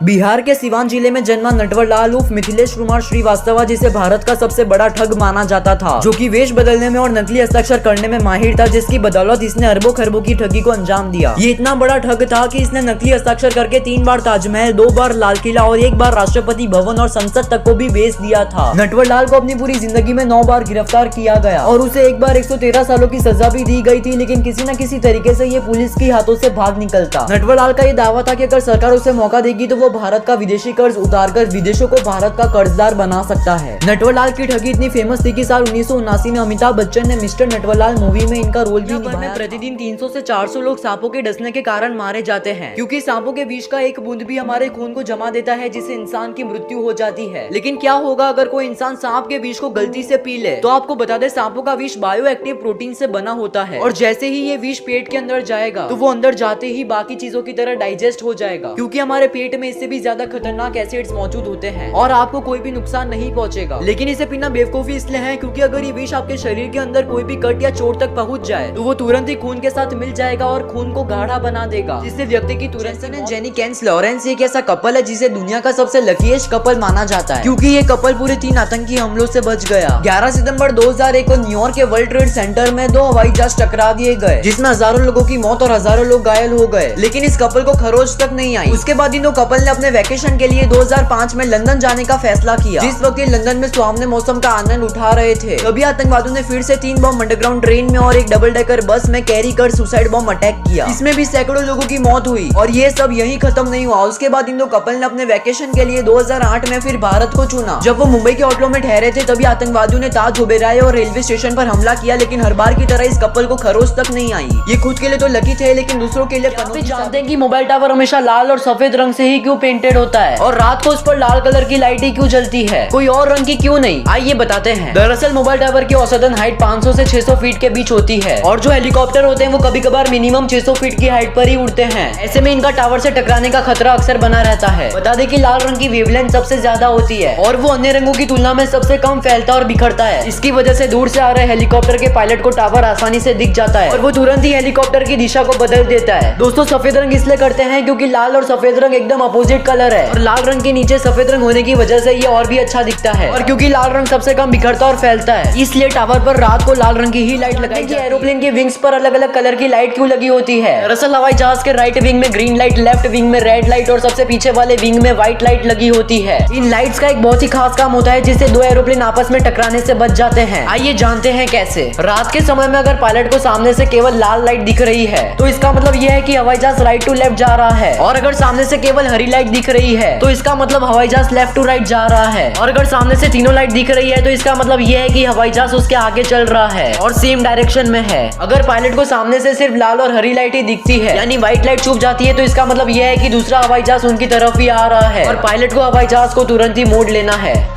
बिहार के सिवान जिले में जन्मा नटवरलाल उर्फ मिथिलेश कुमार श्रीवास्तव, जिसे भारत का सबसे बड़ा ठग माना जाता था, जो कि वेश बदलने में और नकली हस्ताक्षर करने में माहिर था, जिसकी बदौलत इसने अरबों खरबों की ठगी को अंजाम दिया। ये इतना बड़ा ठग था कि इसने नकली हस्ताक्षर करके 3 बार ताजमहल, 2 बार लाल किला और 1 बार राष्ट्रपति भवन और संसद तक को भी बेच दिया था। नटवरलाल को अपनी पूरी जिंदगी में 9 बार गिरफ्तार किया गया और उसे एक बार 113 सालों की सजा भी दी गई थी, लेकिन किसी न किसी तरीके से ये पुलिस के हाथों से भाग निकलता। नटवरलाल का ये दावा था कि अगर सरकार उसे मौका देगी तो वो भारत का विदेशी कर्ज उतारकर विदेशों को भारत का कर्जदार बना सकता है। नटवरलाल की ठगी इतनी फेमस थी कि साल 1979 में अमिताभ बच्चन ने मिस्टर नटवरलाल मूवी में इनका रोल भी निभाया। प्रतिदिन 300 से 400 लोग सांपों के डसने के कारण मारे जाते हैं, क्योंकि सांपों के विष का एक बूंद भी हमारे खून को जमा देता है, जिससे इंसान की मृत्यु हो जाती है। लेकिन क्या होगा अगर कोई इंसान सांप के विष को गलती से पी ले? तो आपको बता दें, सांपों का विष बायो एक्टिव प्रोटीन से बना होता है और जैसे ही ये विष पेट के अंदर जाएगा तो वो अंदर जाते ही बाकी चीजों की तरह डाइजेस्ट हो जाएगा, क्योंकि हमारे पेट में इससे भी ज्यादा खतरनाक एसिड्स मौजूद होते हैं और आपको कोई भी नुकसान नहीं पहुंचेगा। लेकिन इसे पीना बेवकूफी इसलिए है क्योंकि अगर ये विष आपके शरीर के अंदर कोई भी कट या चोट तक पहुंच जाए तो वो तुरंत ही खून के साथ मिल जाएगा और खून को गाढ़ा बना देगा, जिससे व्यक्ति की तुरंत जेनी कैंस लॉरेंस एक ऐसा कपल है जिसे दुनिया का सबसे लकीएस्ट कपल माना जाता है, क्योंकि ये कपल पूरे 3 आतंकी हमलों से बच गया। 11 सितंबर 2001 को न्यूयॉर्क के वर्ल्ड ट्रेड सेंटर में 2 हवाई जहाज टकरा दिए गए, जिसमें हजारों लोगों की मौत और हजारों लोग घायल हो गए, लेकिन इस कपल को खरोच तक नहीं आई। उसके बाद इन 2 कपल ने अपने वैकेशन के लिए 2005 में लंदन जाने का फैसला किया। जिस वक्त ये लंदन में सुहावने मौसम का आनंद उठा रहे थे, तभी आतंकवादियों ने फिर से 3 बम अंडरग्राउंड ट्रेन में और एक डबल डेकर बस में कैरी कर सुसाइड बम अटैक किया। इसमें भी सैकड़ों लोगों की मौत हुई और ये सब यही खत्म नहीं हुआ। उसके बाद इन 2 कपल ने अपने वैकेशन के लिए 2008 में फिर भारत को चुना। जब वो मुंबई के होटलों में ठहरे थे, तभी आतंकवादियों ने ताज ओबेरॉय और रेलवे स्टेशन पर हमला किया, लेकिन हर बार की तरह इस कपल को खरोच तक नहीं आई। ये खुद के लिए तो लकी थे, लेकिन दूसरों के लिए जानते हैं कि मोबाइल टावर हमेशा लाल और सफेद रंग से ही क्यों पेंटेड होता है और रात को उस पर लाल कलर की लाइटें क्यों जलती है, कोई और रंग की क्यों नहीं? आइए बताते हैं। दरअसल मोबाइल टावर की औसतन हाइट 500 से 600 फीट के बीच होती है और जो हेलीकॉप्टर होते हैं वो कभी कभार मिनिमम 600 फीट की हाइट पर ही उड़ते हैं। ऐसे में इनका टावर से टकराने का खतरा अक्सर बना रहता है। बता दें कि लाल रंग की वेवलेंथ सबसे ज्यादा होती है और वो अन्य रंगों की तुलना में सबसे कम फैलता और बिखरता है। इसकी वजह से दूर से आ रहे हेलीकॉप्टर के पायलट को टावर आसानी से दिख जाता है और वो तुरंत ही हेलीकॉप्टर की दिशा को बदल देता है। दोस्तों, सफेद रंग इसलिए करते हैं क्योंकि लाल और सफेद रंग एकदम अपोजिट कलर है और लाल रंग के नीचे सफेद रंग होने की वजह से ये और भी अच्छा दिखता है, और क्योंकि लाल रंग सबसे कम बिखरता और फैलता है, इसलिए टावर पर रात को लाल रंग की ही लाइट लगाई जाती है। एरोप्लेन के विंग्स पर अलग अलग कलर की लाइट क्यों लगी होती है? दरअसल हवाई जहाज के राइट विंग में ग्रीन लाइट, लेफ्ट विंग में रेड लाइट और सबसे पीछे वाले विंग में व्हाइट लाइट लगी होती है। इन लाइट्स का एक बहुत ही खास काम होता है, जिससे 2 एरोप्लेन आपस में टकराने से बच जाते हैं। आइए जानते हैं कैसे। रात के समय में अगर पायलट को सामने से केवल लाल लाइट दिख रही है तो इसका मतलब यह है कि हवाई जहाज राइट टू लेफ्ट जा रहा है, और अगर सामने से केवल हरी लाइट दिख रही है तो इसका मतलब हवाई जहाज लेफ्ट टू राइट जा रहा है, और अगर सामने से तीनों लाइट दिख रही है तो इसका मतलब यह है कि हवाई जहाज उसके आगे चल रहा है और सेम डायरेक्शन में है। अगर पायलट को सामने से सिर्फ लाल और हरी लाइट ही दिखती है, यानी व्हाइट लाइट छुप जाती है, तो इसका मतलब यह है कि दूसरा हवाई जहाज उनकी तरफ ही आ रहा है और पायलट को हवाई जहाज को तुरंत ही मोड़ लेना है।